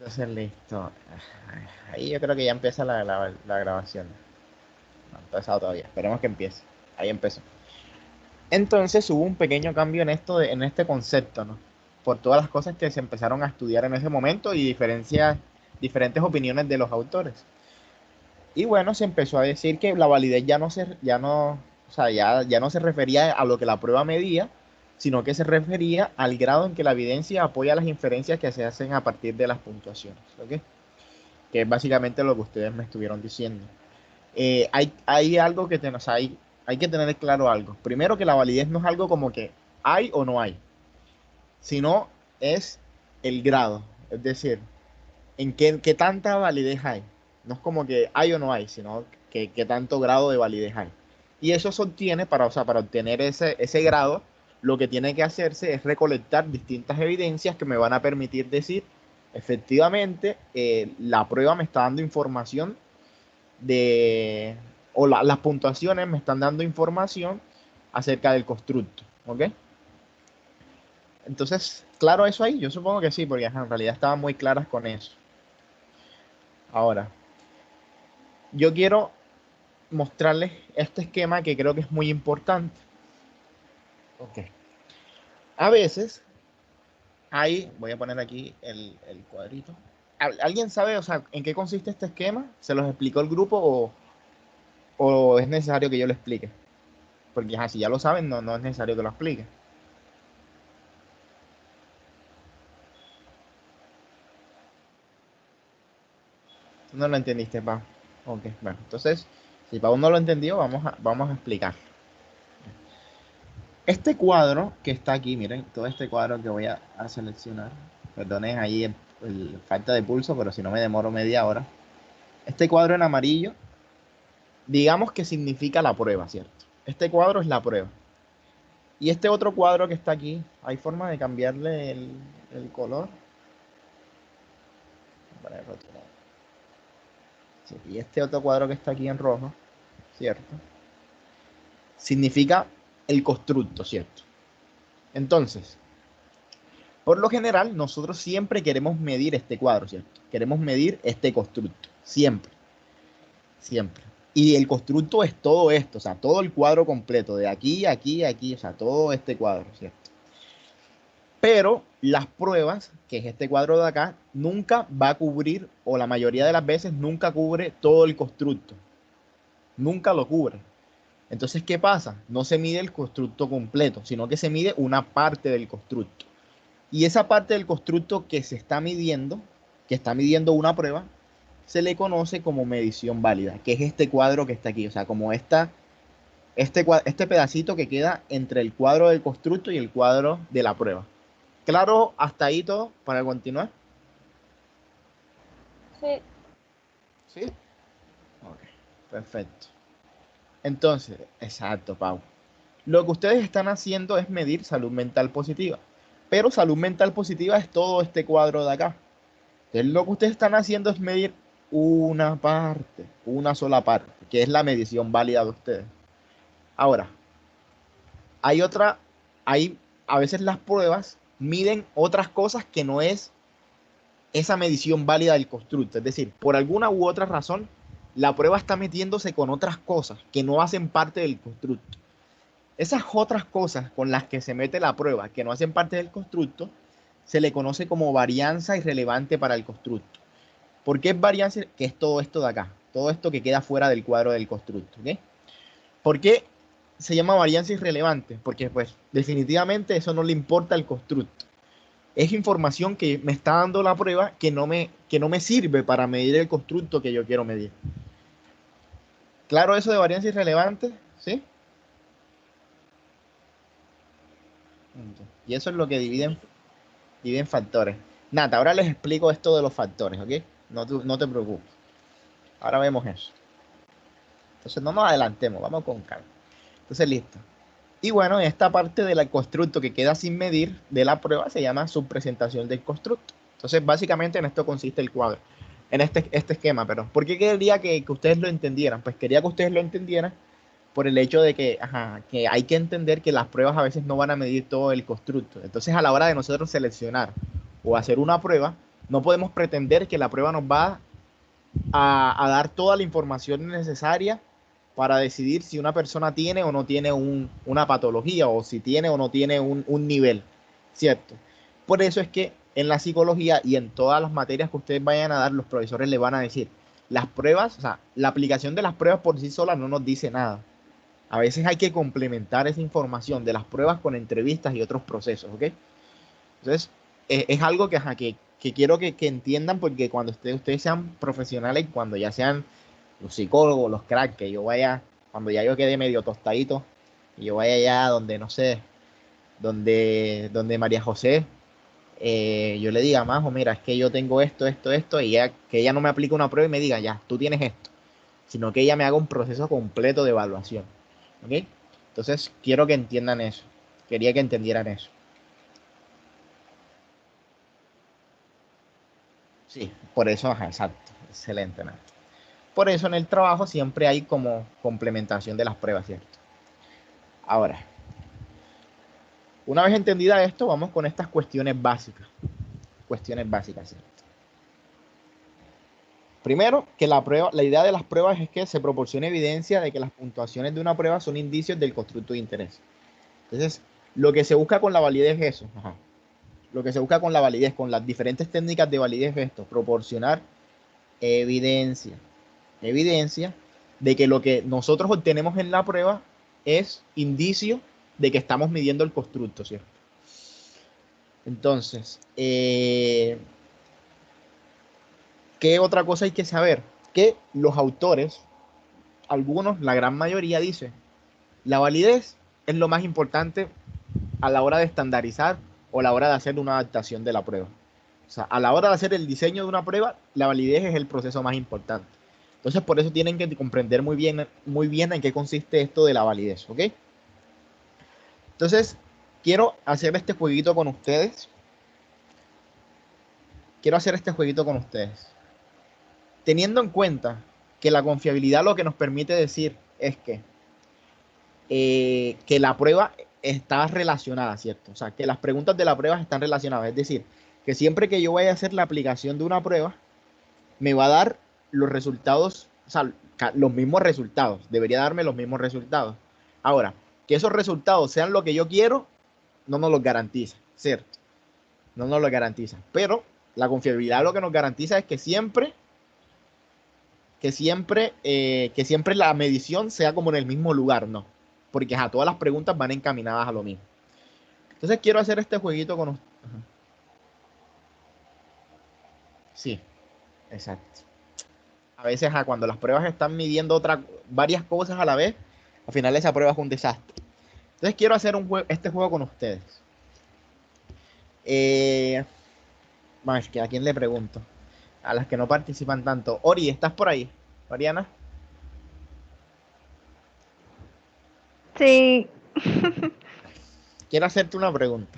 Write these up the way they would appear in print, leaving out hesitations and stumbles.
Entonces, listo. Ahí yo creo que ya empieza la grabación. No ha empezado todavía. Esperemos que empiece. Ahí empezó. Entonces hubo un pequeño cambio en esto en este concepto, ¿no? Por todas las cosas que se empezaron a estudiar en ese momento y diferentes opiniones de los autores. Y bueno, se empezó a decir que la validez o sea, ya no se refería a lo que la prueba medía, sino que se refería al grado en que la evidencia apoya las inferencias que se hacen a partir de las puntuaciones, ¿ok? Que es básicamente lo que ustedes me estuvieron diciendo. Hay algo que o sea, hay que tener claro algo. Primero que la validez no es algo como que hay o no hay, sino es el grado, es decir, en qué tanta validez hay. No es como que hay o no hay, sino que qué tanto grado de validez hay. Y eso se obtiene o sea, para obtener ese grado, lo que tiene que hacerse es recolectar distintas evidencias que me van a permitir decir, efectivamente, la prueba me está dando información de, las puntuaciones me están dando información acerca del constructo, ¿ok? Entonces, claro eso ahí, yo supongo que sí, porque en realidad estaban muy claras con eso. Ahora, yo quiero mostrarles este esquema que creo que es muy importante. Ok. A veces voy a poner aquí el cuadrito. ¿Alguien sabe, o sea, en qué consiste este esquema? ¿Se los explicó el grupo o es necesario que yo lo explique? Porque si ya lo saben, no es necesario que lo explique. Tú no lo entendiste, Pau. Ok, bueno, entonces, si Pau no lo entendió, vamos a explicar. Este cuadro que está aquí, miren, todo este cuadro que voy a seleccionar, perdonen ahí falta de pulso, pero si no me demoro media hora. Este cuadro en amarillo, digamos que significa la prueba, ¿cierto? Este cuadro es la prueba. Y este otro cuadro que está aquí, ¿hay forma de cambiarle el color? Para el otro lado. Sí, y este otro cuadro que está aquí en rojo, ¿cierto? Significa el constructo, ¿cierto? Entonces, por lo general, nosotros siempre queremos medir este cuadro, ¿cierto? Queremos medir este constructo, siempre, siempre. Y el constructo es todo esto, o sea, todo el cuadro completo, de aquí, aquí, aquí, o sea, todo este cuadro, ¿cierto? Pero las pruebas, que es este cuadro de acá, nunca va a cubrir, o la mayoría de las veces nunca cubre todo el constructo, nunca lo cubre. Entonces, ¿qué pasa? No se mide el constructo completo, sino que se mide una parte del constructo. Y esa parte del constructo que se está midiendo, que está midiendo una prueba, se le conoce como medición válida, que es este cuadro que está aquí, o sea, como este pedacito que queda entre el cuadro del constructo y el cuadro de la prueba. Claro, hasta ahí todo para continuar. Sí, ¿Sí? Ok, perfecto. Entonces, exacto, Pau. Lo que ustedes están haciendo es medir salud mental positiva, pero salud mental positiva es todo este cuadro de acá. Entonces, lo que ustedes están haciendo es medir una parte, una sola parte, que es la medición válida de ustedes. Ahora, hay otra, hay a veces las pruebas miden otras cosas que no es esa medición válida del constructo. Es decir, por alguna u otra razón, la prueba está metiéndose con otras cosas que no hacen parte del constructo. Esas otras cosas con las que se mete la prueba, que no hacen parte del constructo, se le conoce como varianza irrelevante para el constructo. ¿Por qué es varianza? Que es todo esto de acá, todo esto que queda fuera del cuadro del constructo. ¿Okay? ¿Por qué se llama varianza irrelevante? Porque pues definitivamente eso no le importa al constructo. Es información que me está dando la prueba que no me sirve para medir el constructo que yo quiero medir. ¿Claro eso de varianza irrelevante? ¿Sí? Y eso es lo que dividen factores. Nada, ahora les explico esto de los factores, ¿ok? No te preocupes. Ahora vemos eso. Entonces no nos adelantemos, vamos con calma. Entonces, listo. Y bueno, esta parte del constructo que queda sin medir de la prueba se llama subpresentación del constructo. Entonces, básicamente en esto consiste el cuadro, en este esquema, perdón. ¿Por qué quería que ustedes lo entendieran? Pues quería que ustedes lo entendieran por el hecho de que, que hay que entender que las pruebas a veces no van a medir todo el constructo. Entonces, a la hora de nosotros seleccionar o hacer una prueba, no podemos pretender que la prueba nos va a dar toda la información necesaria para decidir si una persona tiene o no tiene una patología o si tiene o no tiene un nivel, ¿cierto? Por eso es que en la psicología y en todas las materias que ustedes vayan a dar, los profesores les van a decir, las pruebas, o sea, la aplicación de las pruebas por sí sola no nos dice nada. A veces hay que complementar esa información de las pruebas con entrevistas y otros procesos, ¿ok? Entonces, es algo que quiero que entiendan porque cuando ustedes sean profesionales, cuando ya sean los psicólogos, los cracks, que yo vaya, cuando ya yo quede medio tostadito, y yo vaya allá donde, no sé, donde María José, yo le diga, Majo, mira, es que yo tengo esto, y que ella no me aplique una prueba y me diga, ya, tú tienes esto, sino que ella me haga un proceso completo de evaluación, ¿ok? Entonces, quiero que entiendan eso, quería que entendieran eso. Sí, por eso, ajá, exacto, excelente, ¿no? Por eso en el trabajo siempre hay como complementación de las pruebas, ¿cierto? Ahora, una vez entendida esto, vamos con estas cuestiones básicas. Cuestiones básicas, ¿cierto? Primero, que la idea de las pruebas es que se proporcione evidencia de que las puntuaciones de una prueba son indicios del constructo de interés. Entonces, lo que se busca con la validez es eso. Ajá. Lo que se busca con la validez, con las diferentes técnicas de validez es esto, proporcionar evidencia. Evidencia de que lo que nosotros obtenemos en la prueba es indicio de que estamos midiendo el constructo, ¿cierto? Entonces, ¿qué otra cosa hay que saber? Que los autores, algunos, la gran mayoría, dice, la validez es lo más importante a la hora de estandarizar o a la hora de hacer una adaptación de la prueba. O sea, a la hora de hacer el diseño de una prueba, la validez es el proceso más importante. Entonces, por eso tienen que comprender muy bien en qué consiste esto de la validez, ¿ok? Entonces, quiero hacer este jueguito con ustedes. Quiero hacer este jueguito con ustedes. Teniendo en cuenta que la confiabilidad lo que nos permite decir es que la prueba está relacionada, ¿cierto? O sea, que las preguntas de la prueba están relacionadas. Es decir, que siempre que yo vaya a hacer la aplicación de una prueba, me va a dar los resultados, o sea, los mismos resultados. Debería darme los mismos resultados. Ahora, que esos resultados sean lo que yo quiero, no nos los garantiza, ¿cierto? No nos lo garantiza. Pero la confiabilidad lo que nos garantiza es que siempre la medición sea como en el mismo lugar, ¿no? Porque todas las preguntas van encaminadas a lo mismo. Entonces quiero hacer este jueguito con ustedes. Sí, exacto. A veces cuando las pruebas están midiendo varias cosas a la vez, al final esa prueba es un desastre. Entonces quiero hacer este juego con ustedes. Eh, Más que a quién le pregunto. A las que no participan tanto. Ori, ¿estás por ahí? Oriana, Sí. quiero hacerte una pregunta.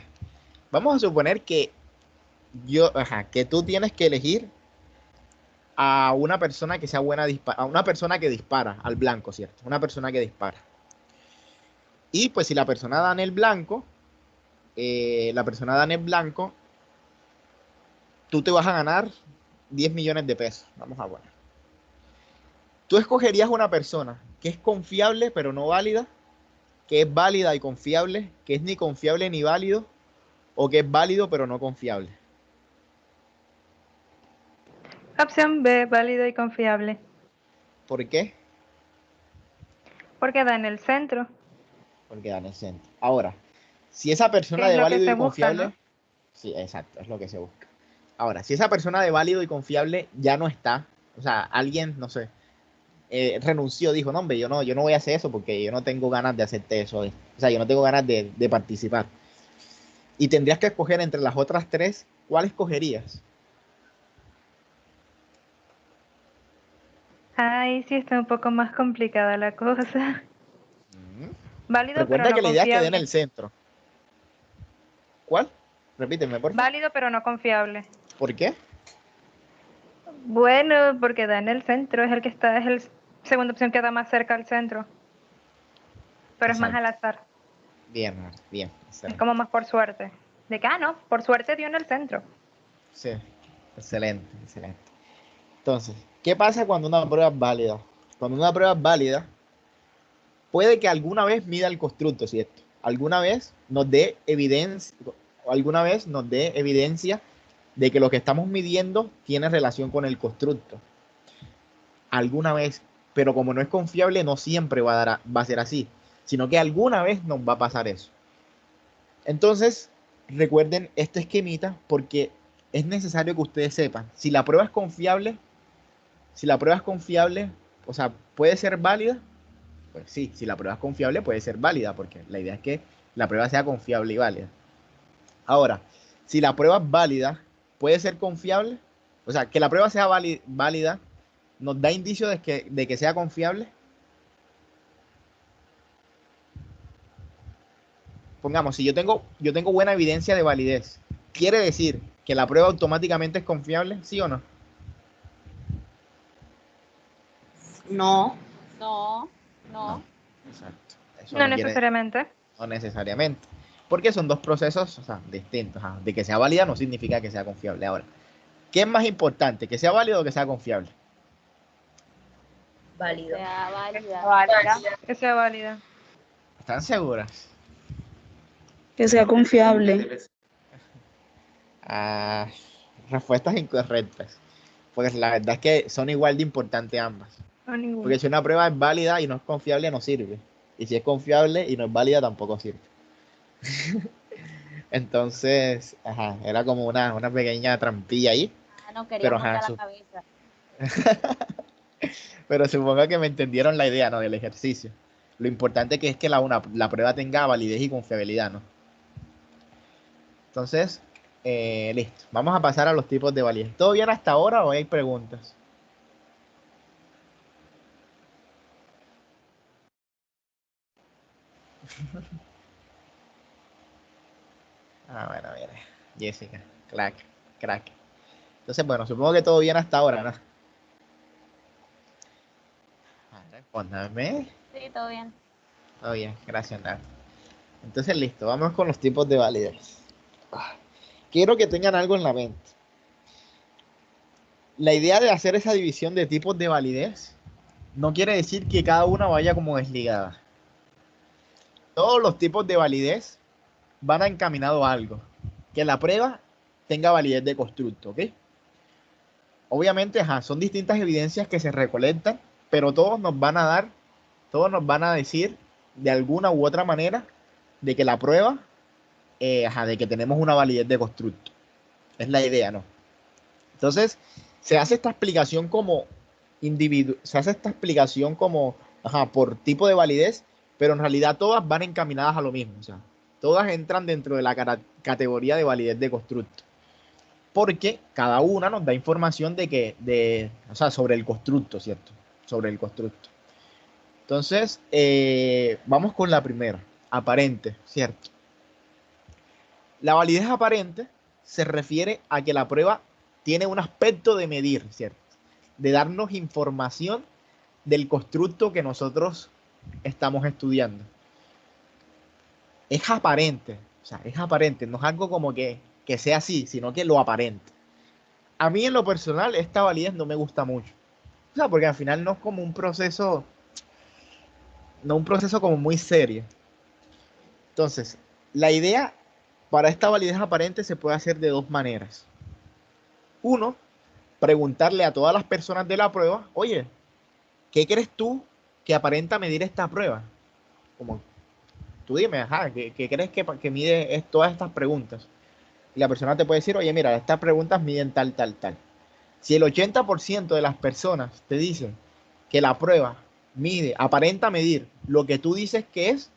Vamos a suponer que tú tienes que elegir a una persona que sea buena a una persona que dispara al blanco, ¿cierto? Una persona que dispara. Y pues si la persona da en el blanco, tú te vas a ganar 10 millones de pesos. Vamos a poner. Tú escogerías una persona que es confiable pero no válida, que es válida y confiable, que es ni confiable ni válido, o que es válido pero no confiable. Opción B, válido y confiable. ¿Por qué? Porque da en el centro, Porque dan el centro. Ahora, si esa que persona es de lo que válido se y busca, ¿no? confiable, sí, exacto, es lo que se busca. Ahora, si esa persona de válido y confiable ya no está, o sea, alguien, no sé, renunció, dijo, no, hombre, yo no voy a hacer eso porque yo no tengo ganas de hacerte eso. O sea, yo no tengo ganas de participar. Y tendrías que escoger entre las otras tres, ¿cuál escogerías? Ay, sí, está un poco más complicada la cosa. Mm. Válido pero Recuerda no que la idea es que den confiable. el centro. ¿Cuál? Repíteme, por favor. Válido pero no confiable. ¿Por qué? Bueno, porque da en el centro, es el que está, es el segunda opción que da más cerca al centro, pero es más al Exacto. azar, Bien, bien, es excelente. como más por suerte. De que, no, por suerte dio en el centro. Sí. Excelente, excelente. Entonces, ¿qué pasa cuando una prueba es válida? Cuando una prueba es válida, puede que alguna vez mida el constructo, ¿cierto? Alguna vez nos dé evidencia, o alguna vez nos dé evidencia de que lo que estamos midiendo tiene relación con el constructo. Alguna vez, pero como no es confiable, no siempre va a ser así, sino que alguna vez nos va a pasar eso. Entonces, recuerden este esquemita porque es necesario que ustedes sepan, si la prueba es confiable, si la prueba es confiable, o sea, puede ser válida, pues sí, si la prueba es confiable puede ser válida, porque la idea es que la prueba sea confiable y válida. Ahora, si la prueba es válida, puede ser confiable, o sea, que la prueba sea válida, nos da indicio de que sea confiable. Pongamos, si yo tengo buena evidencia de validez, ¿quiere decir que la prueba automáticamente es confiable? ¿Sí o no? No. No, No, no. exacto. Eso No no quiere, necesariamente. no necesariamente. Porque son dos procesos, o sea, distintos. Ajá. De que sea válida no significa que sea confiable. Ahora, ¿qué es más importante? ¿Que sea válido o que sea confiable? Válido. Sea válida. Que sea válida. ¿Están seguras? Que sea confiable. Ah, respuestas incorrectas. Pues la verdad es que son igual de importantes ambas. No ninguna. Porque si una prueba es válida y no es confiable, no sirve. Y si es confiable y no es válida, tampoco sirve. Entonces, ajá, era como una pequeña trampilla ahí. Ah, no quería Pero, ajá, montar la cabeza. pero supongo que me entendieron la idea, ¿no? Del ejercicio. Lo importante que es que la prueba tenga validez y confiabilidad, ¿no? Entonces, listo. Vamos a pasar a los tipos de validez. ¿Todo bien hasta ahora o hay preguntas? Ah, bueno, mira. Jessica, crack, crack. Entonces, bueno, supongo que todo bien hasta ahora, ¿no? Ah, respóndame. Sí, todo bien. Todo bien, gracias, Nat. Entonces, listo, vamos con los tipos de validez. Quiero que tengan algo en la mente. La idea de hacer esa división de tipos de validez no quiere decir que cada una vaya como desligada. Todos los tipos de validez van encaminados a algo. Que la prueba tenga validez de constructo, ¿ok? Obviamente, ajá, son distintas evidencias que se recolectan, pero todos nos van a decir de alguna u otra manera de que la prueba, ajá, de que tenemos una validez de constructo. Es la idea, ¿no? Entonces, se hace esta explicación como se hace esta explicación como, ajá, por tipo de validez, pero en realidad todas van encaminadas a lo mismo, o sea, todas entran dentro de la categoría de validez de constructo, porque cada una nos da información o sea, sobre el constructo, ¿cierto? Sobre el constructo. Entonces, vamos con la primera, aparente, ¿cierto? La validez aparente se refiere a que la prueba tiene un aspecto de medir, ¿cierto? De darnos información del constructo que nosotros estamos estudiando. Es aparente, o sea, es aparente, no es algo como que sea así, sino que lo aparente. A mí en lo personal esta validez no me gusta mucho. O sea, porque al final no es como un proceso, no un proceso como muy serio. Entonces, la idea para esta validez aparente se puede hacer de dos maneras. Uno, preguntarle a todas las personas de la prueba, oye, ¿qué crees tú que aparenta medir esta prueba? Como tú dime, ajá, ¿qué crees que mide todas estas preguntas? Y la persona te puede decir, oye, mira, estas preguntas miden tal, tal, tal. Si el 80% de las personas te dicen que la prueba aparenta medir lo que tú dices que es,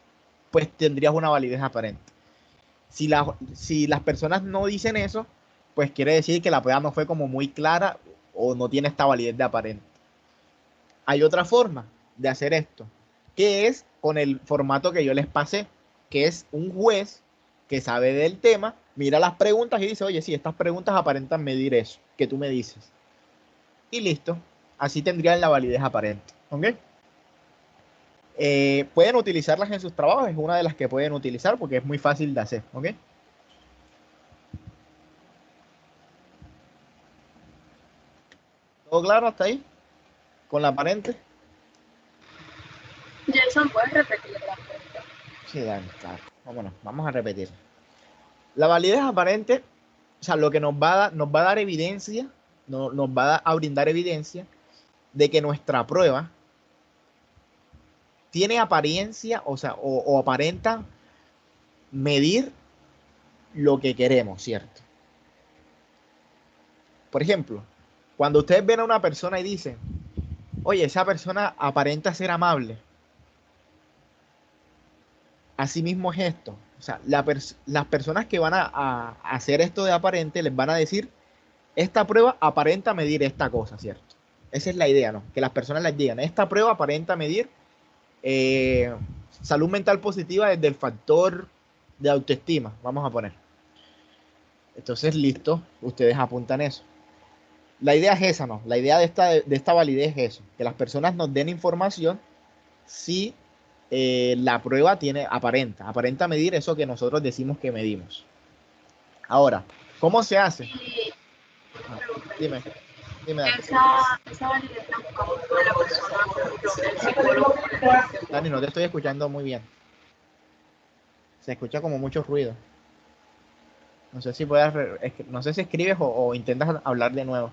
pues tendrías una validez aparente. Si las personas no dicen eso, pues quiere decir que la prueba no fue como muy clara o no tiene esta validez de aparente. Hay otra forma de hacer esto, que es con el formato que yo les pasé, que es un juez que sabe del tema, mira las preguntas y dice, oye, sí, estas preguntas aparentan medir eso que tú me dices. Y listo, así tendrían la validez aparente. ¿Ok? Pueden utilizarlas en sus trabajos, es una de las que pueden utilizar porque es muy fácil de hacer. ¿Ok? ¿Todo claro hasta ahí? ¿Con la aparente? Jason, ¿puedes repetir la pregunta? Sí, dale, claro. Vámonos, vamos a repetir. La validez aparente, o sea, lo que nos va a dar evidencia, nos va a brindar evidencia de que nuestra prueba tiene apariencia, o sea, o aparenta medir lo que queremos, ¿cierto? Por ejemplo, cuando ustedes ven a una persona y dicen, oye, esa persona aparenta ser amable, así mismo es esto. O sea, las personas que van a hacer esto de aparente les van a decir, esta prueba aparenta medir esta cosa, ¿cierto? Esa es la idea, ¿no? Que las personas les digan, esta prueba aparenta medir eh, salud mental positiva desde el factor de autoestima, vamos a poner. Entonces, listo, ustedes apuntan eso. La idea es esa, ¿no? La idea de esta validez es eso, que las personas nos den información si la prueba aparenta medir eso que nosotros decimos que medimos. Ahora, ¿cómo se hace? Y Ah, dime, dime, Dani. esa validez la buscamos de la persona, por ejemplo, el psicólogo. Dani, no te estoy escuchando muy bien. Se escucha como mucho ruido. No sé si puedes, no sé si escribes o intentas hablar de nuevo.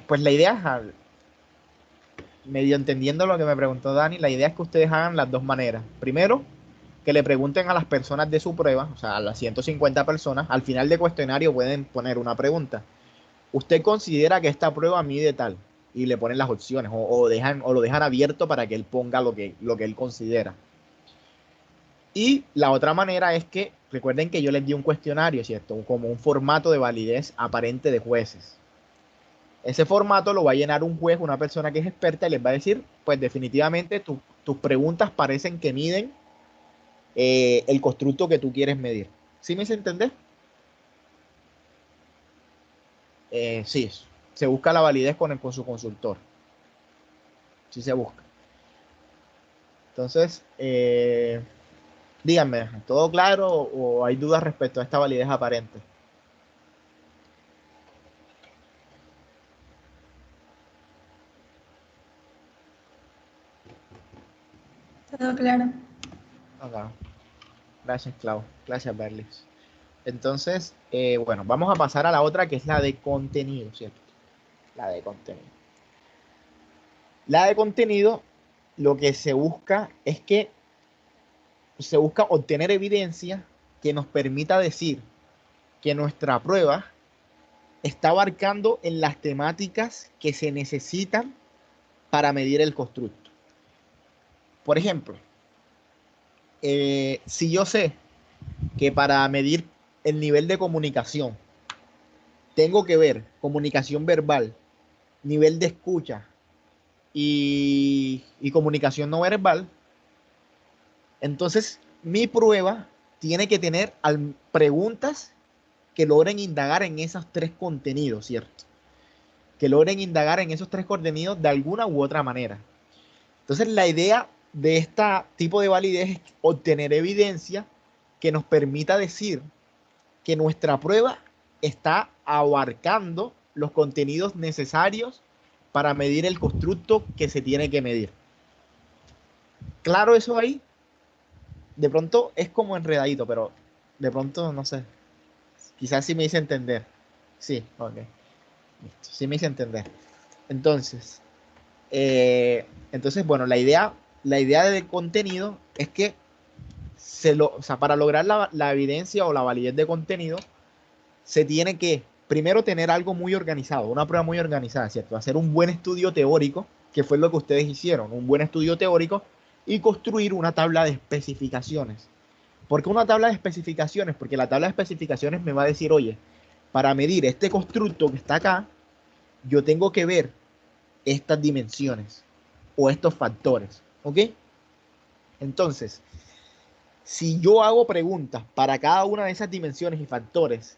Pues la idea es, medio entendiendo lo que me preguntó Dani, la idea es que ustedes hagan las dos maneras. Primero, que le pregunten a las personas de su prueba, o sea, a las 150 personas, al final del cuestionario pueden poner una pregunta. ¿Usted considera que esta prueba mide tal? Y le ponen las opciones, o lo dejan abierto para que él ponga lo que él considera. Y la otra manera es que, recuerden que yo les di un cuestionario, ¿cierto? Como un formato de validez aparente de jueces. Ese formato lo va a llenar un juez, una persona que es experta, y les va a decir, pues definitivamente tus preguntas parecen que miden el constructo que tú quieres medir. ¿Sí me hice entender? Sí, se busca la validez con su consultor. Sí se busca. Entonces, díganme, ¿todo claro o hay dudas respecto a esta validez aparente? Todo claro. Ok. Gracias, Clau. Gracias, Berlis. Entonces, bueno, vamos a pasar a la otra que es la de contenido, ¿cierto? La de contenido. La de contenido, lo que se busca es que se busca obtener evidencia que nos permita decir que nuestra prueba está abarcando en las temáticas que se necesitan para medir el constructo. Por ejemplo, si yo sé que para medir el nivel de comunicación tengo que ver comunicación verbal, nivel de escucha y comunicación no verbal, entonces mi prueba tiene que tener preguntas que logren indagar en esos tres contenidos, ¿cierto? Que logren indagar en esos tres contenidos de alguna u otra manera. Entonces, la idea de este tipo de validez es obtener evidencia que nos permita decir que nuestra prueba está abarcando los contenidos necesarios para medir el constructo que se tiene que medir. Claro, eso ahí, de pronto es como enredadito, pero de pronto, no sé, quizás sí me hice entender. Sí, ok. Listo, sí me hice entender. Entonces, bueno, la idea del contenido es que o sea, para lograr la evidencia o la validez de contenido, se tiene que primero tener algo muy organizado, una prueba muy organizada, ¿cierto? Hacer un buen estudio teórico, que fue lo que ustedes hicieron, un buen estudio teórico y construir una tabla de especificaciones. ¿Por qué una tabla de especificaciones? Porque la tabla de especificaciones me va a decir, oye, para medir este constructo que está acá, yo tengo que ver estas dimensiones o estos factores, ¿ok? Entonces, si yo hago preguntas para cada una de esas dimensiones y factores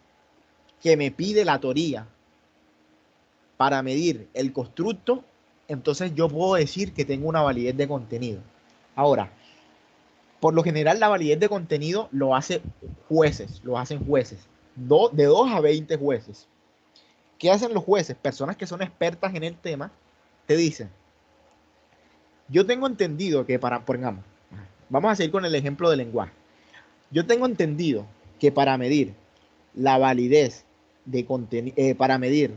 que me pide la teoría para medir el constructo, entonces yo puedo decir que tengo una validez de contenido. Ahora, Por lo general, la validez de contenido lo hacen jueces, de 2 a 20 jueces. ¿Qué hacen los jueces? Personas que son expertas en el tema, te dicen, yo tengo entendido que pongamos, vamos a seguir con el ejemplo del lenguaje. Yo tengo entendido que para medir la validez de contenido, para medir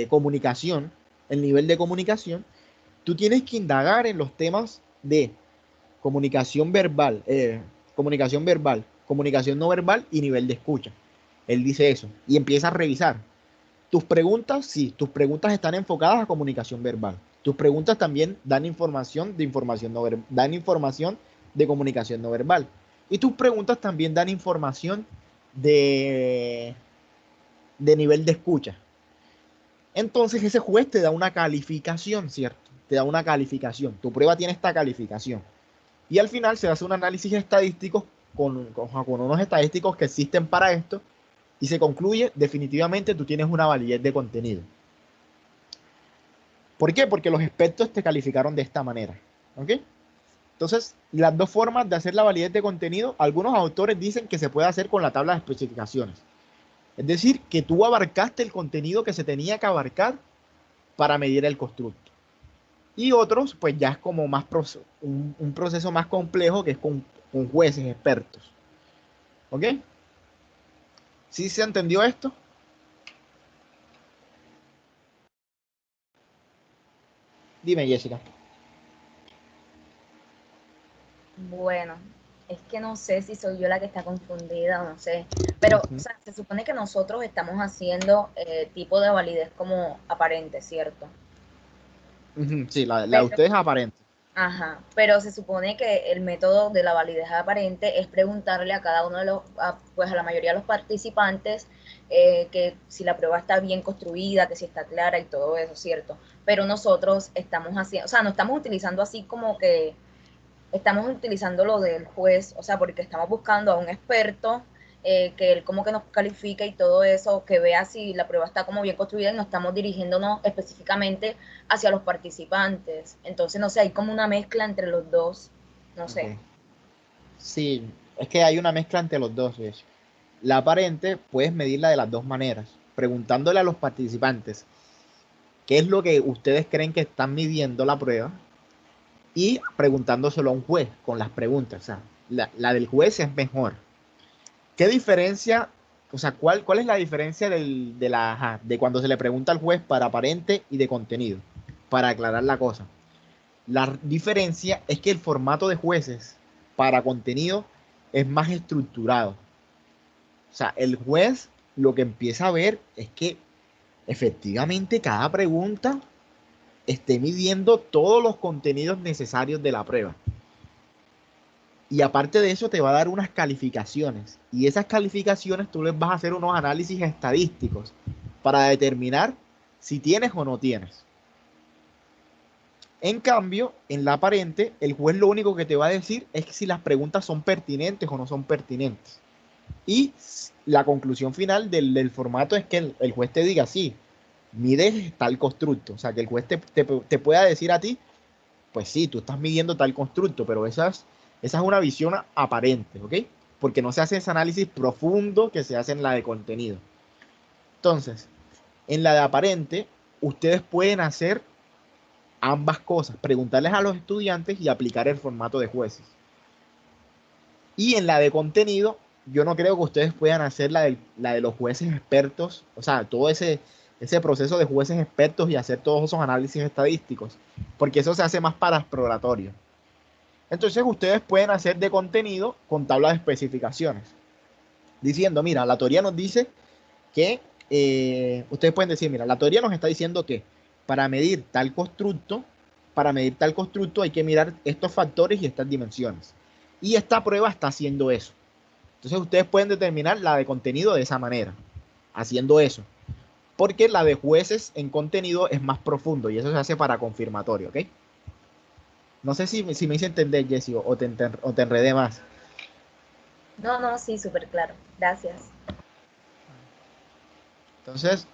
comunicación, el nivel de comunicación, tú tienes que indagar en los temas de comunicación verbal, comunicación no verbal y nivel de escucha. Él dice eso y empieza a revisar. Tus preguntas, sí, tus preguntas están enfocadas a comunicación verbal. Tus preguntas también dan información de información no verbal, dan información de comunicación no verbal. Y tus preguntas también dan información de, de nivel de escucha. Entonces ese juez te da una calificación, ¿cierto? Te da una calificación. Tu prueba tiene esta calificación. Y al final se hace un análisis estadístico con unos estadísticos que existen para esto y se concluye definitivamente tú tienes una validez de contenido. ¿Por qué? Porque los expertos te calificaron de esta manera. ¿Ok? Entonces, las dos formas de hacer la validez de contenido, algunos autores dicen que se puede hacer con la tabla de especificaciones. Es decir, que tú abarcaste el contenido que se tenía que abarcar para medir el constructo. Y otros, pues ya es como más un proceso más complejo que es con jueces expertos. ¿Ok? ¿Sí se entendió esto? Dime, Jessica. Bueno, es que no sé si soy yo la que está confundida o no sé. Pero, o sea, se supone que nosotros estamos haciendo tipo de validez como aparente, ¿cierto? Sí, la de Pero, ustedes es aparente. ajá, pero se supone que el método de la validez aparente es preguntarle a cada uno de los, pues a la mayoría de los participantes que si la prueba está bien construida, que si está clara y todo eso, ¿cierto? Pero nosotros estamos haciendo, o sea, no estamos utilizando así como que estamos utilizando lo del juez, o sea, porque estamos buscando a un experto que él como que nos califique y todo eso, que vea si la prueba está como bien construida y no estamos dirigiéndonos específicamente hacia los participantes. Entonces, no sé, hay como una mezcla entre los dos, no sé. Okay. Sí, es que hay una mezcla entre los dos, de hecho. La aparente puedes medirla de las dos maneras, preguntándole a los participantes qué es lo que ustedes creen que están midiendo la prueba y preguntándoselo a un juez con las preguntas. O sea, la del juez es mejor. ¿Qué diferencia, o sea, cuál es la diferencia de cuando se le pregunta al juez para aparente y de contenido? Para aclarar la cosa. La diferencia es que el formato de jueces para contenido es más estructurado. O sea, el juez lo que empieza a ver es que efectivamente cada pregunta esté midiendo todos los contenidos necesarios de la prueba. Y aparte de eso te va a dar unas calificaciones. Y esas calificaciones tú les vas a hacer unos análisis estadísticos para determinar si tienes o no tienes. En cambio, en la aparente, el juez lo único que te va a decir es si las preguntas son pertinentes o no son pertinentes. Y la conclusión final del formato es que el juez te diga, sí, mides tal constructo. O sea, que el juez te pueda decir a ti, pues sí, tú estás midiendo tal constructo, pero esa es una visión aparente, ¿ok? Porque no se hace ese análisis profundo que se hace en la de contenido. Entonces, en la de aparente, ustedes pueden hacer ambas cosas, preguntarles a los estudiantes y aplicar el formato de jueces. Y en la de contenido, yo no creo que ustedes puedan hacer la de los jueces expertos, o sea, todo ese proceso de jueces expertos y hacer todos esos análisis estadísticos, porque eso se hace más para exploratorio. Entonces ustedes pueden hacer de contenido con tablas de especificaciones, diciendo, mira, la teoría nos dice que, ustedes pueden decir, mira, la teoría nos está diciendo que para medir tal constructo, hay que mirar estos factores y estas dimensiones. Y esta prueba está haciendo eso. Entonces ustedes pueden determinar la de contenido de esa manera, haciendo eso. Porque la de jueces en contenido es más profundo y eso se hace para confirmatorio, ¿ok? No sé si me hice entender, Jessy, o te enredé más. No, no, sí, súper claro. Gracias. Entonces,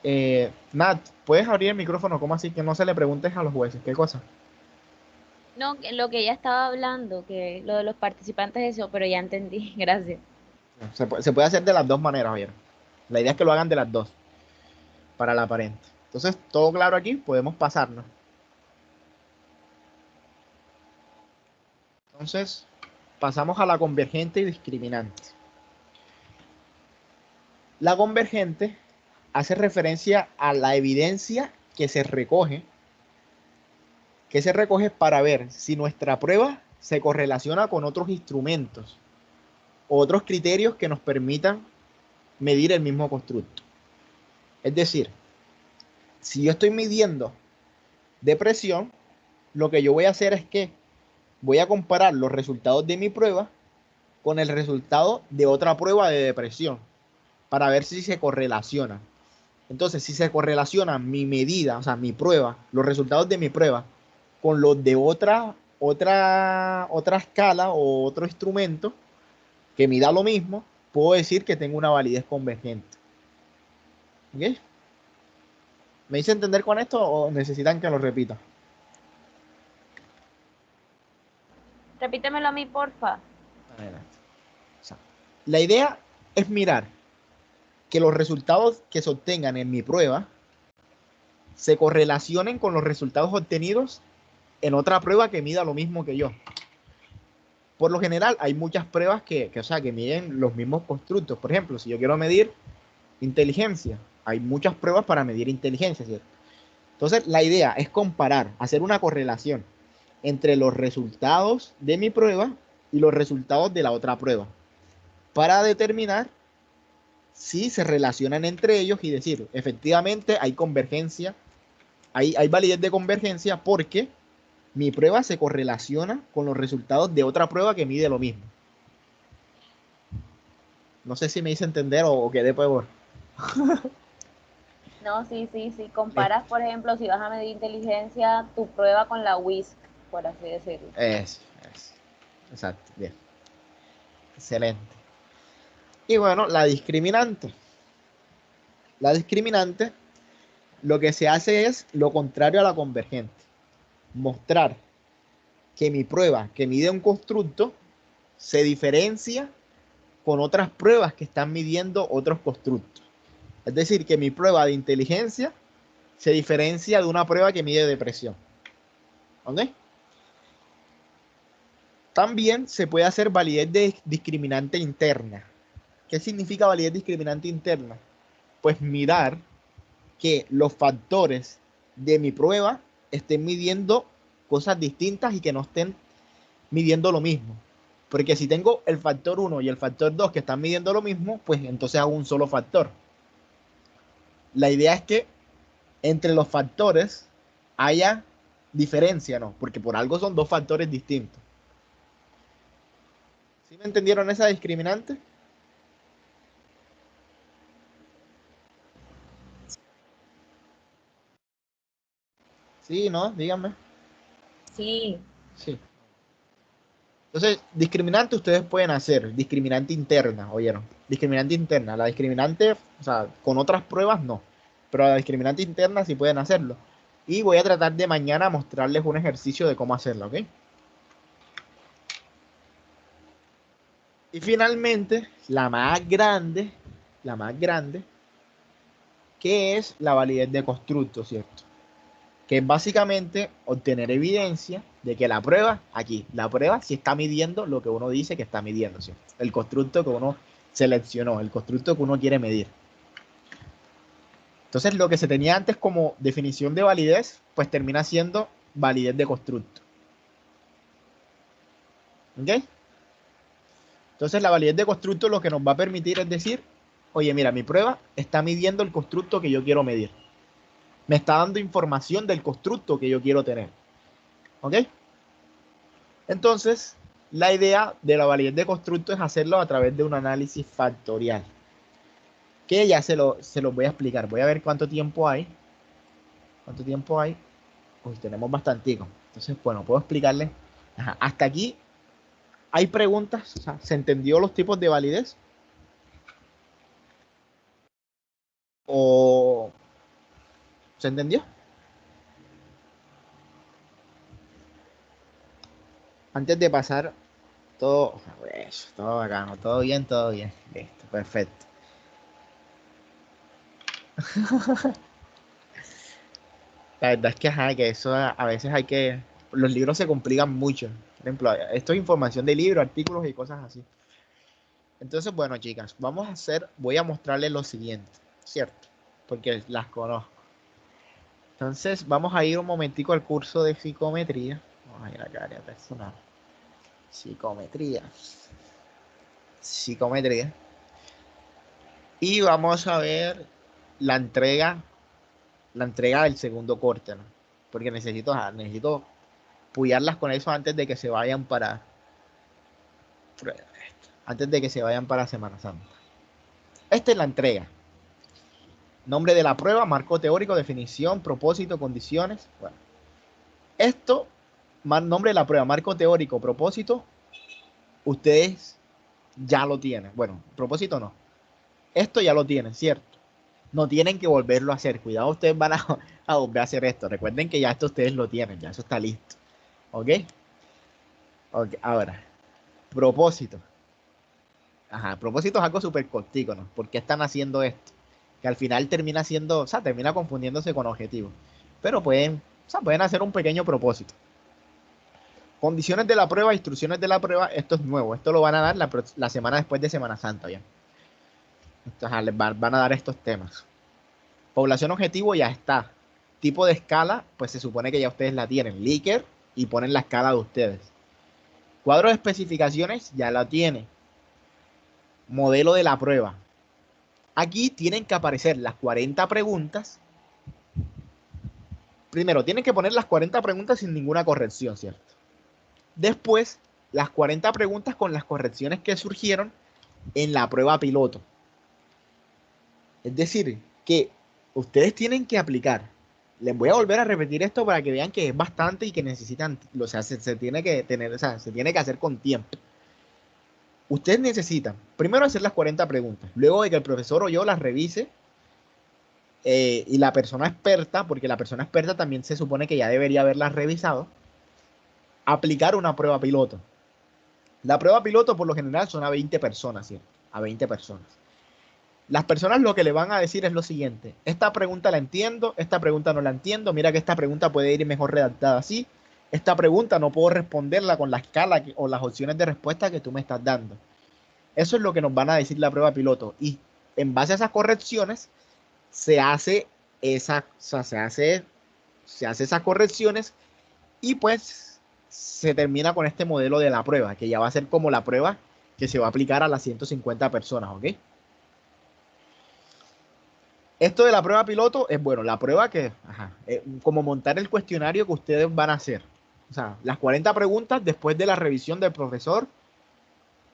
Nat, ¿puedes abrir el micrófono? ¿Cómo así? Que no se le preguntes a los jueces. ¿Qué cosa? No, lo que ella estaba hablando, que lo de los participantes, eso, pero ya entendí, gracias. Se puede hacer de las dos maneras, oye. La idea es que lo hagan de las dos, para la aparente. Entonces, todo claro aquí, podemos pasarnos. Entonces, pasamos a la convergente y discriminante. La convergente hace referencia a la evidencia que se recoge para ver si nuestra prueba se correlaciona con otros instrumentos o otros criterios que nos permitan medir el mismo constructo. Es decir, si yo estoy midiendo depresión, lo que yo voy a hacer es que voy a comparar los resultados de mi prueba con el resultado de otra prueba de depresión para ver si se correlacionan. Entonces, si se correlaciona mi medida, o sea, mi prueba, los resultados de mi prueba con los de otra escala o otro instrumento que mida lo mismo, puedo decir que tengo una validez convergente. ¿Ok? ¿Me hice entender con esto o necesitan que lo repita? Repítemelo a mí, porfa. Adelante. O sea, la idea es mirar que los resultados que se obtengan en mi prueba se correlacionen con los resultados obtenidos en otra prueba que mida lo mismo que yo. Por lo general, hay muchas pruebas o sea, que miden los mismos constructos. Por ejemplo, si yo quiero medir inteligencia, hay muchas pruebas para medir inteligencia, ¿cierto? Entonces, la idea es comparar, hacer una correlación entre los resultados de mi prueba y los resultados de la otra prueba para determinar si se relacionan entre ellos y decir, efectivamente hay convergencia, hay validez de convergencia porque mi prueba se correlaciona con los resultados de otra prueba que mide lo mismo. No sé si me hice entender o quedé peor. No, sí, sí, sí. Bien. Comparas, por ejemplo, si vas a medir inteligencia, tu prueba con la WISC, por así decirlo. Es. Exacto, bien. Excelente. Y bueno, la discriminante. La discriminante lo que se hace es lo contrario a la convergente. Mostrar que mi prueba que mide un constructo se diferencia con otras pruebas que están midiendo otros constructos. Es decir, que mi prueba de inteligencia se diferencia de una prueba que mide depresión. ¿Ok? También se puede hacer validez de discriminante interna. ¿Qué significa validez discriminante interna? Pues mirar que los factores de mi prueba estén midiendo cosas distintas y que no estén midiendo lo mismo. Porque si tengo el factor 1 y el factor 2 que están midiendo lo mismo, pues entonces hago un solo factor. La idea es que entre los factores haya diferencia, ¿no? Porque por algo son dos factores distintos. ¿Sí me entendieron esa discriminante? Sí, ¿no? Díganme. Sí, Sí. Entonces, discriminante ustedes pueden hacer, discriminante interna, ¿oyeron? Discriminante interna. La discriminante, o sea, con otras pruebas no, pero la discriminante interna sí pueden hacerlo. Y voy a tratar de mañana mostrarles un ejercicio de cómo hacerlo, ¿ok? Y finalmente, la más grande, que es la validez de constructo, ¿cierto? Que es básicamente obtener evidencia de que la prueba, aquí, la prueba sí está midiendo lo que uno dice que está midiendo, ¿cierto? El constructo que uno seleccionó, el constructo que uno quiere medir. Entonces, lo que se tenía antes como definición de validez, pues termina siendo validez de constructo. ¿Ok? Entonces, la validez de constructo lo que nos va a permitir es decir, oye, mira, mi prueba está midiendo el constructo que yo quiero medir. Me está dando información del constructo que yo quiero tener. ¿Ok? Entonces, la idea de la validez de constructo es hacerlo a través de un análisis factorial, que ya se lo voy a explicar. Voy a ver cuánto tiempo hay. ¿Cuánto tiempo hay? Pues tenemos bastantico. Entonces, bueno, puedo explicarles. Ajá, hasta aquí hay preguntas. O sea, ¿se entendió los tipos de validez? ¿O se entendió? antes de pasar, todo bacano, todo bien, listo, perfecto. La verdad es que, ajá, que eso a veces hay que, los libros se complican mucho. Por ejemplo, esto es información de libros, artículos y cosas así. Entonces, bueno, chicas, voy a mostrarles lo siguiente, ¿cierto? Porque las conozco. Entonces, vamos a ir un momentico al curso de psicometría. Vamos a ir acá, área personal. Psicometría. Psicometría. Y vamos a ver la entrega, la entrega del segundo corte, ¿no? Porque necesito puyarlas con eso antes de que se vayan antes de que se vayan para Semana Santa. Esta es la entrega. Nombre de la prueba, marco teórico, definición, propósito, condiciones. Bueno, esto, nombre de la prueba, marco teórico, propósito, ustedes ya lo tienen. Bueno, propósito no. Esto ya lo tienen, ¿cierto? No tienen que volverlo a hacer. Cuidado, ustedes van a volver a hacer esto. Recuerden que ya esto ustedes lo tienen, ya eso está listo. ¿Ok? Ok, ahora, propósito. Ajá, propósito es algo súper cortico, ¿no? ¿Por qué están haciendo esto? Que al final termina siendo, o sea, termina confundiéndose con objetivos. Pero pueden hacer un pequeño propósito. Condiciones de la prueba, instrucciones de la prueba, esto es nuevo. Esto lo van a dar la semana después de Semana Santa, ¿ya? Entonces, les van a dar estos temas. Población objetivo ya está. Tipo de escala, pues se supone que ya ustedes la tienen. Likert y ponen la escala de ustedes. Cuadro de especificaciones ya la tiene. Modelo de la prueba. Aquí tienen que aparecer las 40 preguntas. Primero, tienen que poner las 40 preguntas sin ninguna corrección, ¿cierto? Después, las 40 preguntas con las correcciones que surgieron en la prueba piloto. Es decir, que ustedes tienen que aplicar. Les voy a volver a repetir esto para que vean que es bastante y que necesitan, o sea, se tiene que tener, o sea, se tiene que hacer con tiempo. Ustedes necesitan primero hacer las 40 preguntas, luego de que el profesor o yo las revise y la persona experta, porque la persona experta también se supone que ya debería haberlas revisado, aplicar una prueba piloto. La prueba piloto por lo general son a 20 personas, ¿cierto? A 20 personas. Las personas lo que le van a decir es lo siguiente: esta pregunta la entiendo, esta pregunta no la entiendo, mira que esta pregunta puede ir mejor redactada así, esta pregunta no puedo responderla con la escala o las opciones de respuesta que tú me estás dando. Eso es lo que nos van a decir la prueba piloto, y en base a esas correcciones se hace esas correcciones y pues se termina con este modelo de la prueba, que ya va a ser como la prueba que se va a aplicar a las 150 personas, ¿ok? Esto de la prueba piloto es, bueno, la prueba que, como montar el cuestionario que ustedes van a hacer. O sea, las 40 preguntas después de la revisión del profesor,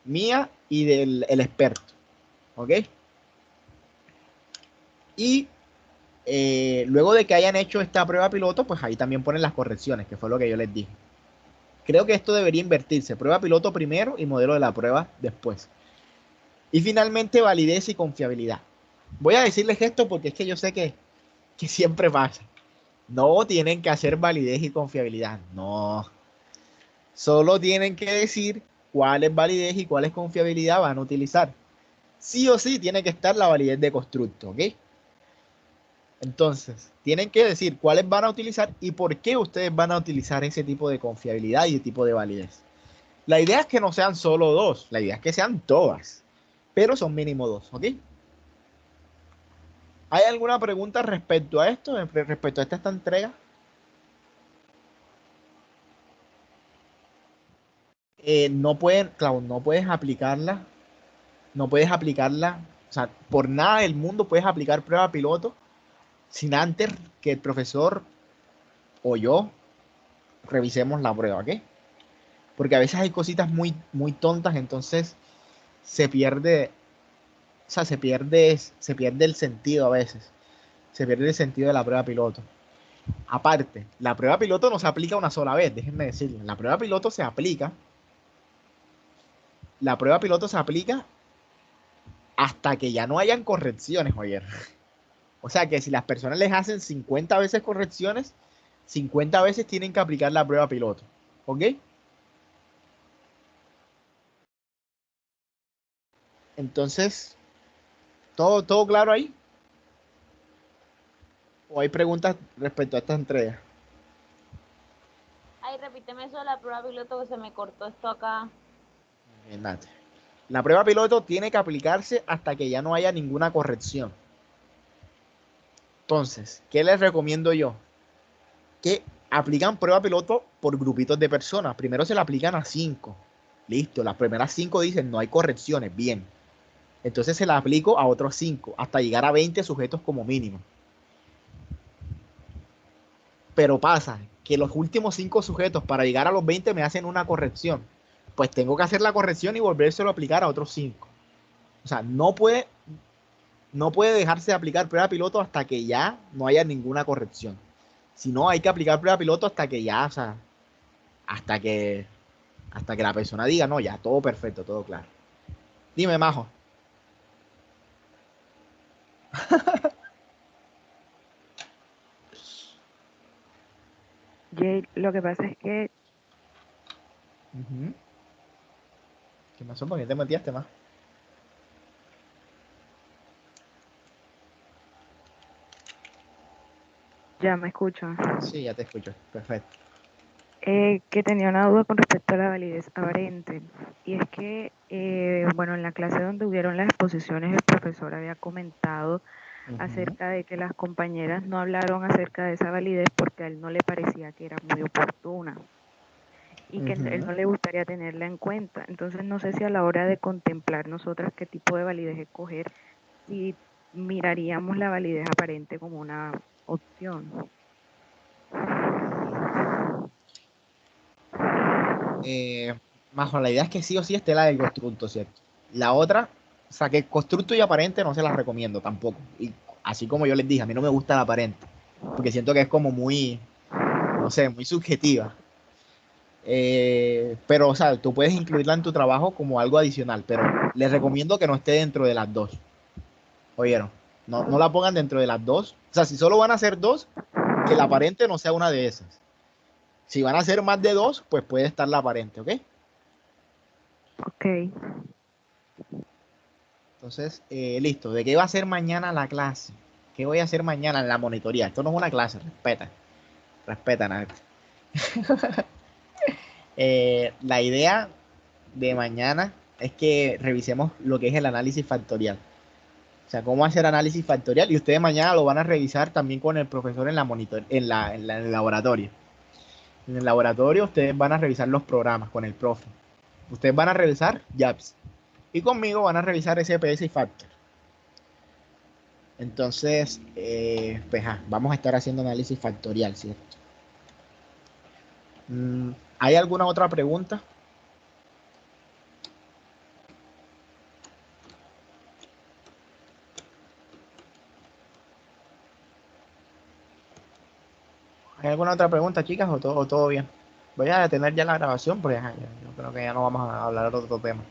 mía y del experto. ¿Ok? Y luego de que hayan hecho esta prueba piloto, pues ahí también ponen las correcciones, que fue lo que yo les dije. Creo que esto debería invertirse. Prueba piloto primero y modelo de la prueba después. Y finalmente, validez y confiabilidad. Voy a decirles esto porque es que yo sé que siempre pasa. No tienen que hacer validez y confiabilidad. No. Solo tienen que decir cuál es validez y cuál es confiabilidad van a utilizar. Sí o sí tiene que estar la validez de constructo, ¿ok? Entonces, tienen que decir cuáles van a utilizar y por qué ustedes van a utilizar ese tipo de confiabilidad y tipo de validez. La idea es que no sean solo dos, la idea es que sean todas, pero son mínimo dos, ¿ok? ¿Hay alguna pregunta respecto a esto, respecto a esta entrega? No pueden, claro, no puedes aplicarla, o sea, por nada del mundo puedes aplicar prueba piloto sin antes que el profesor o yo revisemos la prueba, ¿ok? Porque a veces hay cositas muy, muy tontas, entonces se pierde, o sea, se pierde el sentido a veces, se pierde el sentido de la prueba piloto. Aparte, la prueba piloto no se aplica una sola vez, déjenme decirles, la prueba piloto se aplica hasta que ya no hayan correcciones, oye. O sea que si las personas les hacen 50 veces correcciones, 50 veces tienen que aplicar la prueba piloto. ¿Ok? Entonces, ¿todo claro ahí? ¿O hay preguntas respecto a estas entregas? Ay, repíteme eso de la prueba piloto que se me cortó esto acá. Bien, Nati. La prueba piloto tiene que aplicarse hasta que ya no haya ninguna corrección. Entonces, ¿qué les recomiendo yo? Que aplican prueba piloto por grupitos de personas. Primero se la aplican a 5. Listo, las primeras 5 dicen no hay correcciones, bien. Entonces se la aplico a otros 5 hasta llegar a 20 sujetos como mínimo. Pero pasa que los últimos 5 sujetos para llegar a los 20 me hacen una corrección. Pues tengo que hacer la corrección y volvérselo a aplicar a otros 5. O sea, no puede dejarse de aplicar prueba piloto hasta que ya no haya ninguna corrección. Si no, hay que aplicar prueba piloto hasta que ya, o sea, hasta que, hasta que la persona diga, no, ya, todo perfecto, todo claro. Dime, Majo. Jay, lo que pasa es que Ujú. ¿Qué pasó? ¿Por qué te metías más? ya me escucho. Sí, ya te escucho. Perfecto. Que tenía una duda con respecto a la validez aparente. Y es que, bueno, en la clase donde hubieron las exposiciones, el profesor había comentado Ujú, acerca de que las compañeras no hablaron acerca de esa validez porque a él no le parecía que era muy oportuna y que él ujú. no le gustaría tenerla en cuenta. Entonces, no sé si a la hora de contemplar nosotras qué tipo de validez escoger, si miraríamos la validez aparente como una opción. Eh, Majo, la idea es que sí o sí esté la del constructo, ¿cierto? La otra, o sea, que constructo y aparente no se las recomiendo tampoco. Y así como yo les dije, a mí no me gusta la aparente, porque siento que es como muy, no sé, muy subjetiva. Pero, o sea, tú puedes incluirla en tu trabajo como algo adicional, pero les recomiendo que no esté dentro de las dos. ¿Oyeron? No la pongan dentro de las dos. O sea, si solo van a ser dos, que la aparente no sea una de esas. Si van a ser más de dos, pues puede estar la aparente, ¿ok? Ok. Entonces, listo. ¿De qué va a ser mañana la clase? ¿Qué voy a hacer mañana en la monitoría? Esto no es una clase, respeta, nada. La idea de mañana es que revisemos lo que es el análisis factorial. O sea, cómo hacer análisis factorial. Y ustedes mañana lo van a revisar también con el profesor en la monitor, en el laboratorio. En el laboratorio ustedes van a revisar los programas con el profe. Ustedes van a revisar JAPS. Y conmigo van a revisar SPS y Factor. Entonces, pues vamos a estar haciendo análisis factorial, ¿cierto? ¿Hay alguna otra pregunta? ¿Hay alguna otra pregunta, chicas, o todo bien? Voy a detener ya la grabación porque yo creo que ya no vamos a hablar de otro tema.